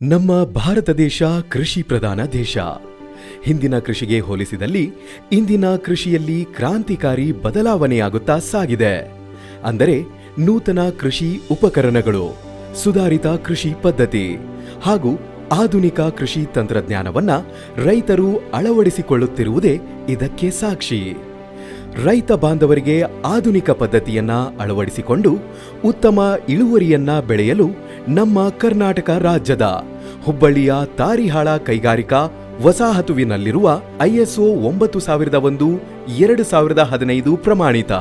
ನಮ್ಮ ಭಾರತ ದೇಶ ಕೃಷಿ ಪ್ರಧಾನ ದೇಶ. ಹಿಂದಿನ ಕೃಷಿಗೆ ಹೋಲಿಸಿದಲ್ಲಿ ಇಂದಿನ ಕೃಷಿಯಲ್ಲಿ ಕ್ರಾಂತಿಕಾರಿ ಬದಲಾವಣೆಯಾಗುತ್ತಾ ಸಾಗಿದೆ. ಅಂದರೆ ನೂತನ ಕೃಷಿ ಉಪಕರಣಗಳು, ಸುಧಾರಿತ ಕೃಷಿ ಪದ್ಧತಿ ಹಾಗೂ ಆಧುನಿಕ ಕೃಷಿ ತಂತ್ರಜ್ಞಾನವನ್ನ ರೈತರು ಅಳವಡಿಸಿಕೊಳ್ಳುತ್ತಿರುವುದೇ ಇದಕ್ಕೆ ಸಾಕ್ಷಿ. ರೈತ ಬಾಂಧವರಿಗೆ ಆಧುನಿಕ ಪದ್ಧತಿಯನ್ನ ಅಳವಡಿಸಿಕೊಂಡು ಉತ್ತಮ ಇಳುವರಿಯನ್ನ ಬೆಳೆಯಲು ನಮ್ಮ ಕರ್ನಾಟಕ ರಾಜ್ಯದ ಹುಬ್ಬಳ್ಳಿಯ ತಾರಿಹಾಳ ಕೈಗಾರಿಕಾ ವಸಾಹತುವಿನಲ್ಲಿರುವ ISO 9001/2015 ಪ್ರಮಾಣಿತ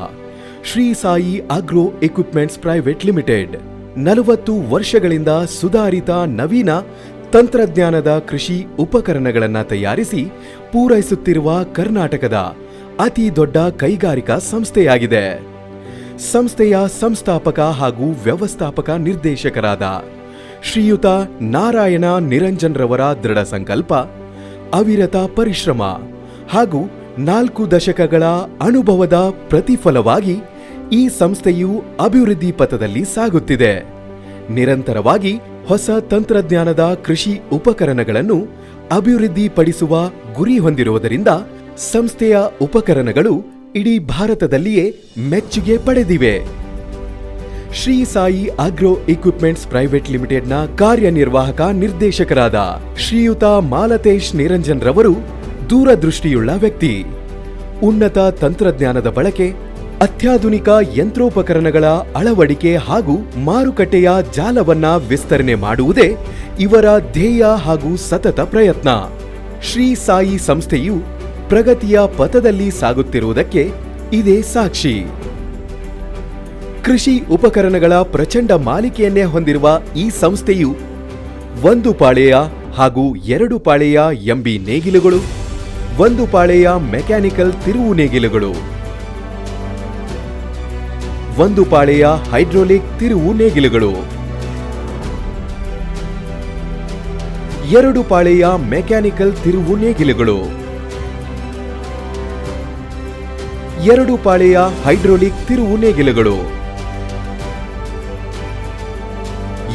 Shri Sai agro equipments private limited 40 ವರ್ಷಗಳಿಂದ ಸುಧಾರಿತ ನವೀನ ತಂತ್ರಜ್ಞಾನದ ಕೃಷಿ ಉಪಕರಣಗಳನ್ನು ತಯಾರಿಸಿ ಪೂರೈಸುತ್ತಿರುವ ಕರ್ನಾಟಕದ ಅತಿ ದೊಡ್ಡ ಕೈಗಾರಿಕಾ ಸಂಸ್ಥೆಯಾಗಿದೆ. ಸಂಸ್ಥೆಯ ಸಂಸ್ಥಾಪಕ ಹಾಗೂ ವ್ಯವಸ್ಥಾಪಕ ನಿರ್ದೇಶಕರಾದ ಶ್ರೀಯುತ ನಾರಾಯಣ ನಿರಂಜನ್ ರವರ ದೃಢ ಸಂಕಲ್ಪ, ಅವಿರತ ಪರಿಶ್ರಮ ಹಾಗೂ 4 ದಶಕಗಳ ಅನುಭವದ ಪ್ರತಿಫಲವಾಗಿ ಈ ಸಂಸ್ಥೆಯು ಅಭಿವೃದ್ಧಿ ಪಥದಲ್ಲಿ ಸಾಗುತ್ತಿದೆ. ನಿರಂತರವಾಗಿ ಹೊಸ ತಂತ್ರಜ್ಞಾನದ ಕೃಷಿ ಉಪಕರಣಗಳನ್ನು ಅಭಿವೃದ್ಧಿಪಡಿಸುವ ಗುರಿ ಹೊಂದಿರುವುದರಿಂದ ಸಂಸ್ಥೆಯ ಉಪಕರಣಗಳು ಇಡೀ ಭಾರತದಲ್ಲಿಯೇ ಮೆಚ್ಚುಗೆ ಪಡೆದಿವೆ. Shri Sai agro equipments private ಲಿಮಿಟೆಡ್ನ ಕಾರ್ಯನಿರ್ವಾಹಕ ನಿರ್ದೇಶಕರಾದ ಶ್ರೀಯುತ ಮಾಲತೇಶ್ ನಿರಂಜನ್ ರವರು ದೂರದೃಷ್ಟಿಯುಳ್ಳ ವ್ಯಕ್ತಿ. ಉನ್ನತ ತಂತ್ರಜ್ಞಾನದ ಬಳಕೆ, ಅತ್ಯಾಧುನಿಕ ಯಂತ್ರೋಪಕರಣಗಳ ಅಳವಡಿಕೆ ಹಾಗೂ ಮಾರುಕಟ್ಟೆಯ ಜಾಲವನ್ನ ವಿಸ್ತರಣೆ ಮಾಡುವುದೇ ಇವರ ಧ್ಯೇಯ ಹಾಗೂ ಸತತ ಪ್ರಯತ್ನ. ಶ್ರೀ ಸಾಯಿ ಸಂಸ್ಥೆಯು ಪ್ರಗತಿಯ ಪಥದಲ್ಲಿ ಸಾಗುತ್ತಿರುವುದಕ್ಕೆ ಇದೇ ಸಾಕ್ಷಿ. ಕೃಷಿ ಉಪಕರಣಗಳ ಪ್ರಚಂಡ ಮಾಲಿಕೆಯನ್ನೇ ಹೊಂದಿರುವ ಈ ಸಂಸ್ಥೆಯು 1 ಪಾಳೆಯ ಹಾಗೂ 2 ಪಾಳೆಯ MB ನೇಗಿಲುಗಳು, 1 ಪಾಳೆಯ ಮೆಕ್ಯಾನಿಕಲ್ ತಿರುವು ನೇಗಿಲುಗಳು, 1 ಪಾಳೆಯ ಹೈಡ್ರೋಲಿಕ್ ತಿರುವು ನೇಗಿಲುಗಳು, 2 ಪಾಳೆಯ ಮೆಕ್ಯಾನಿಕಲ್ ತಿರುವು ನೇಗಿಲುಗಳು, 2 ಪಾಳೆಯ ಹೈಡ್ರೋಲಿಕ್ ತಿರುವು ನೇಗಿಲುಗಳು,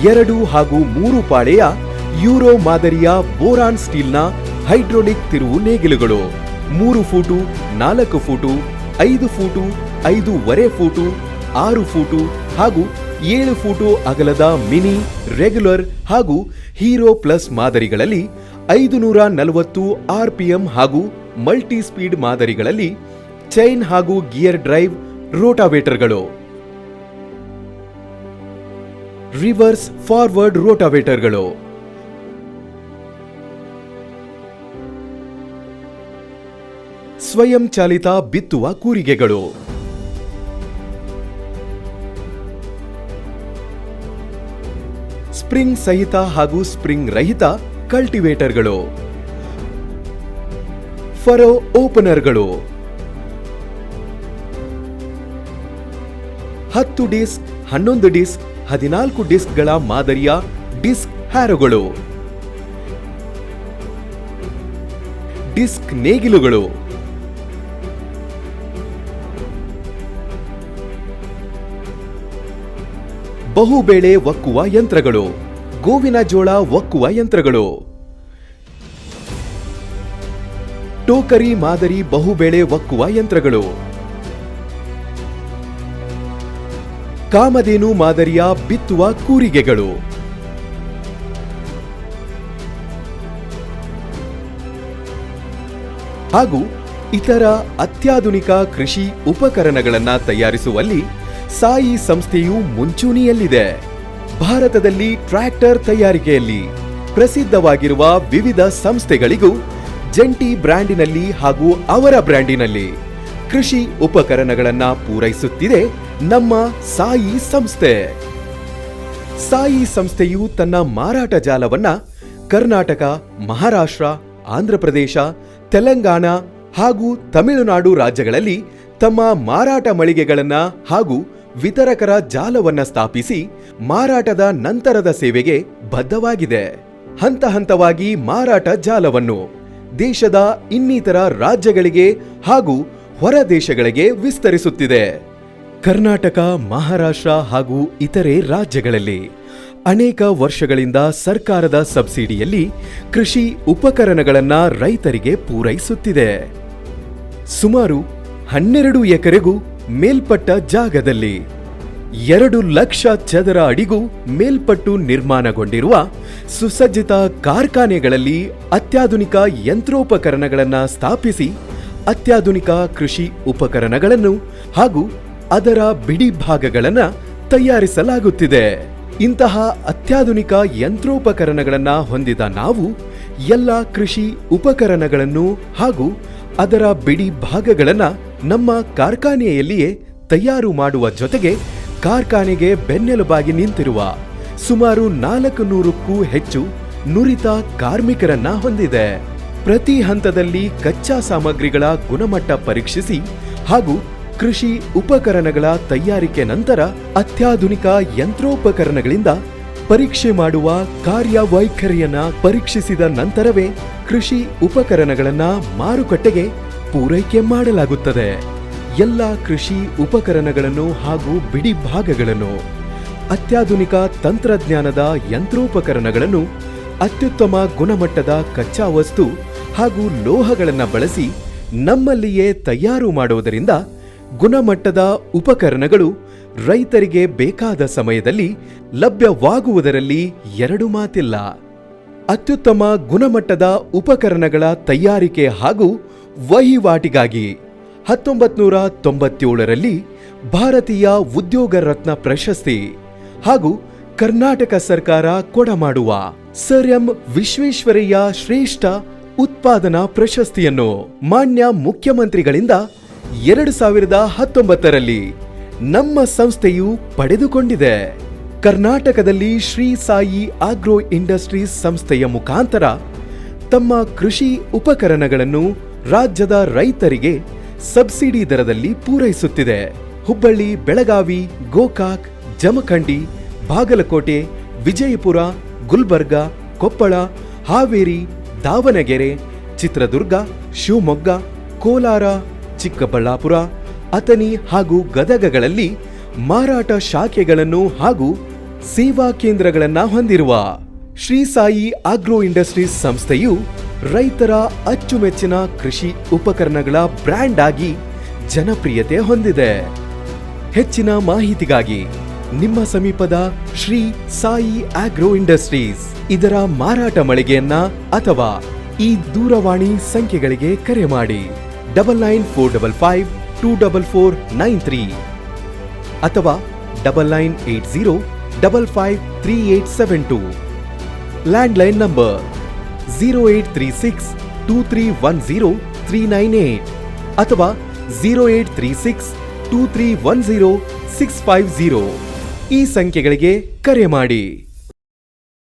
2 ಹಾಗೂ 3 ಪಾಳೆಯ ಯೂರೋ ಮಾದರಿಯ ಬೋರಾನ್ ಸ್ಟೀಲ್ನ ಹೈಡ್ರೋಲಿಕ್ ತಿರುವು ನೇಗಿಲುಗಳು, 3 foot, 4 foot, 5 foot, 5.5 foot, 6 foot ಹಾಗೂ 7 ಫೂಟು ಅಗಲದ ಮಿನಿ, ರೆಗ್ಯುಲರ್ ಹಾಗೂ ಹೀರೋ ಪ್ಲಸ್ ಮಾದರಿಗಳಲ್ಲಿ 540 RPM ಹಾಗೂ ಮಲ್ಟಿ ಸ್ಪೀಡ್ ಮಾದರಿಗಳಲ್ಲಿ ಚೈನ್ ಹಾಗೂ ಗಿಯರ್ ಡ್ರೈವ್ ರೋಟಾವೇಟರ್ಗಳು, ರಿವರ್ಸ್ ಫಾರ್ವರ್ಡ್ ರೋಟಾವೇಟರ್ಗಳು, ಸ್ವಯಂ ಚಾಲಿತ ಬಿತ್ತುವ ಕೂರಿಗೆಗಳು, ಸ್ಪ್ರಿಂಗ್ ಸಹಿತ ಹಾಗೂ ಸ್ಪ್ರಿಂಗ್ ರಹಿತ ಕಲ್ಟಿವೇಟರ್ಗಳು, ಫರೋ ಓಪನರ್ಗಳು, 10 ಡಿಸ್ಕ್, 11 ಡಿಸ್ಕ್, 14 ಡಿಸ್ಕ್ಗಳ ಮಾದರಿಯ ಡಿಸ್ಕ್ ಹ್ಯಾರೋಗಳು, ಡಿಸ್ಕ್ ನೇಗಿಲುಗಳು, ಬಹುಬೇಳೆ ಒಕ್ಕುವ ಯಂತ್ರಗಳು, ಗೋವಿನ ಜೋಳ ಒಕ್ಕುವ ಯಂತ್ರಗಳು, ಟೋಕರಿ ಮಾದರಿ ಬಹುಬೇಳೆ ಒಕ್ಕುವ ಯಂತ್ರಗಳು, ಕಾಮಧೇನು ಮಾದರಿಯ ಬಿತ್ತುವ ಕೂರಿಗೆಗಳು, ಹಾಗೂ ಇತರ ಅತ್ಯಾಧುನಿಕ ಕೃಷಿ ಉಪಕರಣಗಳನ್ನು ತಯಾರಿಸುವಲ್ಲಿ ಸಾಯಿ ಸಂಸ್ಥೆಯು ಮುಂಚೂಣಿಯಲ್ಲಿದೆ. ಭಾರತದಲ್ಲಿ ಟ್ರ್ಯಾಕ್ಟರ್ ತಯಾರಿಕೆಯಲ್ಲಿ ಪ್ರಸಿದ್ಧವಾಗಿರುವ ವಿವಿಧ ಸಂಸ್ಥೆಗಳಿಗೂ ಜಂಟಿ ಬ್ರ್ಯಾಂಡಿನಲ್ಲಿ ಹಾಗೂ ಅವರ ಬ್ರ್ಯಾಂಡಿನಲ್ಲಿ ಕೃಷಿ ಉಪಕರಣಗಳನ್ನು ಪೂರೈಸುತ್ತಿದೆ ನಮ್ಮ ಸಾಯಿ ಸಂಸ್ಥೆ. ಸಾಯಿ ಸಂಸ್ಥೆಯು ತನ್ನ ಮಾರಾಟ ಜಾಲವನ್ನ ಕರ್ನಾಟಕ, ಮಹಾರಾಷ್ಟ್ರ, ಆಂಧ್ರಪ್ರದೇಶ, ತೆಲಂಗಾಣ ಹಾಗೂ ತಮಿಳುನಾಡು ರಾಜ್ಯಗಳಲ್ಲಿ ತಮ್ಮ ಮಾರಾಟ ಮಳಿಗೆಗಳನ್ನ ಹಾಗೂ ವಿತರಕರ ಜಾಲವನ್ನ ಸ್ಥಾಪಿಸಿ ಮಾರಾಟದ ನಂತರದ ಸೇವೆಗೆ ಬದ್ಧವಾಗಿದೆ. ಹಂತ ಹಂತವಾಗಿ ಮಾರಾಟ ಜಾಲವನ್ನು ದೇಶದ ಇನ್ನಿತರ ರಾಜ್ಯಗಳಿಗೆ ಹಾಗೂ ಹೊರ ದೇಶಗಳಿಗೆ ವಿಸ್ತರಿಸುತ್ತಿದೆ. ಕರ್ನಾಟಕ, ಮಹಾರಾಷ್ಟ್ರ ಹಾಗೂ ಇತರೆ ರಾಜ್ಯಗಳಲ್ಲಿ ಅನೇಕ ವರ್ಷಗಳಿಂದ ಸರ್ಕಾರದ ಸಬ್ಸಿಡಿಯಲ್ಲಿ ಕೃಷಿ ಉಪಕರಣಗಳನ್ನು ರೈತರಿಗೆ ಪೂರೈಸುತ್ತಿದೆ. ಸುಮಾರು 12 ಎಕರೆಗೂ ಮೇಲ್ಪಟ್ಟ ಜಾಗದಲ್ಲಿ 2 ಲಕ್ಷ ಚದರ ಅಡಿಗೂ ಮೇಲ್ಪಟ್ಟು ನಿರ್ಮಾಣಗೊಂಡಿರುವ ಸುಸಜ್ಜಿತ ಕಾರ್ಖಾನೆಗಳಲ್ಲಿ ಅತ್ಯಾಧುನಿಕ ಯಂತ್ರೋಪಕರಣಗಳನ್ನು ಸ್ಥಾಪಿಸಿ ಅತ್ಯಾಧುನಿಕ ಕೃಷಿ ಉಪಕರಣಗಳನ್ನು ಹಾಗೂ ಅದರ ಬಿಡಿ ಭಾಗಗಳನ್ನು ತಯಾರಿಸಲಾಗುತ್ತಿದೆ. ಇಂತಹ ಅತ್ಯಾಧುನಿಕ ಯಂತ್ರೋಪಕರಣಗಳನ್ನು ಹೊಂದಿದ ನಾವು ಎಲ್ಲ ಕೃಷಿ ಉಪಕರಣಗಳನ್ನು ಹಾಗೂ ಅದರ ಬಿಡಿ ಭಾಗಗಳನ್ನು ನಮ್ಮ ಕಾರ್ಖಾನೆಯಲ್ಲಿಯೇ ತಯಾರು ಮಾಡುವ ಜೊತೆಗೆ ಕಾರ್ಖಾನೆಗೆ ಬೆನ್ನೆಲುಬಾಗಿ ನಿಂತಿರುವ ಸುಮಾರು 400ಕ್ಕೂ ಹೆಚ್ಚು ನುರಿತ ಕಾರ್ಮಿಕರನ್ನ ಹೊಂದಿದೆ. ಪ್ರತಿ ಹಂತದಲ್ಲಿ ಕಚ್ಚಾ ಸಾಮಗ್ರಿಗಳ ಗುಣಮಟ್ಟ ಪರೀಕ್ಷಿಸಿ ಹಾಗೂ ಕೃಷಿ ಉಪಕರಣಗಳ ತಯಾರಿಕೆ ನಂತರ ಅತ್ಯಾಧುನಿಕ ಯಂತ್ರೋಪಕರಣಗಳಿಂದ ಪರೀಕ್ಷೆ ಮಾಡುವ ಕಾರ್ಯವೈಖರಿಯನ್ನ ಪರೀಕ್ಷಿಸಿದ ನಂತರವೇ ಕೃಷಿ ಉಪಕರಣಗಳನ್ನ ಮಾರುಕಟ್ಟೆಗೆ ಪೂರೈಕೆ ಮಾಡಲಾಗುತ್ತದೆ. ಎಲ್ಲ ಕೃಷಿ ಉಪಕರಣಗಳನ್ನು ಹಾಗೂ ಬಿಡಿ ಭಾಗಗಳನ್ನು ಅತ್ಯಾಧುನಿಕ ತಂತ್ರಜ್ಞಾನದ ಯಂತ್ರೋಪಕರಣಗಳನ್ನು ಅತ್ಯುತ್ತಮ ಗುಣಮಟ್ಟದ ಕಚ್ಚಾ ವಸ್ತು ಹಾಗೂ ಲೋಹಗಳನ್ನು ಬಳಸಿ ನಮ್ಮಲ್ಲಿಯೇ ತಯಾರು ಮಾಡುವುದರಿಂದ ಗುಣಮಟ್ಟದ ಉಪಕರಣಗಳು ರೈತರಿಗೆ ಬೇಕಾದ ಸಮಯದಲ್ಲಿ ಲಭ್ಯವಾಗುವುದರಲ್ಲಿ ಎರಡು ಮಾತಿಲ್ಲ. ಅತ್ಯುತ್ತಮ ಗುಣಮಟ್ಟದ ಉಪಕರಣಗಳ ತಯಾರಿಕೆ ಹಾಗೂ ವಹಿವಾಟಿಗಾಗಿ 1997ರಲ್ಲಿ ಭಾರತೀಯ ಉದ್ಯೋಗ ರತ್ನ ಪ್ರಶಸ್ತಿ ಹಾಗೂ ಕರ್ನಾಟಕ ಸರ್ಕಾರ ಕೊಡಮಾಡುವ ಸರ್ ಎಂ ವಿಶ್ವೇಶ್ವರಯ್ಯ ಶ್ರೇಷ್ಠ ಉತ್ಪಾದನಾ ಪ್ರಶಸ್ತಿಯನ್ನು ಮಾನ್ಯ ಮುಖ್ಯಮಂತ್ರಿಗಳಿಂದ 2019ರಲ್ಲಿ ನಮ್ಮ ಸಂಸ್ಥೆಯು ಪಡೆದುಕೊಂಡಿದೆ. ಕರ್ನಾಟಕದಲ್ಲಿ ಶ್ರೀ ಸಾಯಿ ಆಗ್ರೋ ಇಂಡಸ್ಟ್ರೀಸ್ ಸಂಸ್ಥೆಯ ಮುಖಾಂತರ ತಮ್ಮ ಕೃಷಿ ಉಪಕರಣಗಳನ್ನು ರಾಜ್ಯದ ರೈತರಿಗೆ ಸಬ್ಸಿಡಿ ದರದಲ್ಲಿ ಪೂರೈಸುತ್ತಿದೆ. ಹುಬ್ಬಳ್ಳಿ, ಬೆಳಗಾವಿ, ಗೋಕಾಕ್, ಜಮಖಂಡಿ, ಬಾಗಲಕೋಟೆ, ವಿಜಯಪುರ, ಗುಲ್ಬರ್ಗ, ಕೊಪ್ಪಳ, ಹಾವೇರಿ, ದಾವಣಗೆರೆ, ಚಿತ್ರದುರ್ಗ, ಶಿವಮೊಗ್ಗ, ಕೋಲಾರ, ಚಿಕ್ಕಬಳ್ಳಾಪುರ, ಅಥಣಿ ಹಾಗೂ ಗದಗಗಳಲ್ಲಿ ಮಾರಾಟ ಶಾಖೆಗಳನ್ನು ಹಾಗೂ ಸೇವಾ ಕೇಂದ್ರಗಳನ್ನು ಹೊಂದಿರುವ ಶ್ರೀ ಸಾಯಿ ಆಗ್ರೋ ಇಂಡಸ್ಟ್ರೀಸ್ ಸಂಸ್ಥೆಯು ರೈತರ ಅಚ್ಚುಮೆಚ್ಚಿನ ಕೃಷಿ ಉಪಕರಣಗಳ ಬ್ರ್ಯಾಂಡ್ ಆಗಿ ಜನಪ್ರಿಯತೆ ಹೊಂದಿದೆ. ಹೆಚ್ಚಿನ ಮಾಹಿತಿಗಾಗಿ ನಿಮ್ಮ ಸಮೀಪದ ಶ್ರೀ ಸಾಯಿ ಆಗ್ರೋ ಇಂಡಸ್ಟ್ರೀಸ್ ಇದರ ಮಾರಾಟ ಮಳಿಗೆಯನ್ನ ಅಥವಾ ಈ ದೂರವಾಣಿ ಸಂಖ್ಯೆಗಳಿಗೆ ಕರೆ ಮಾಡಿ 9945524493 ಅಥವಾ 9980553872. ಲ್ಯಾಂಡ್ಲೈನ್ ನಂಬರ್ 08362310 ಅಥವಾ 08362310 650 ಈ ಸಂಖ್ಯೆಗಳಿಗೆ ಕರೆ ಮಾಡಿ.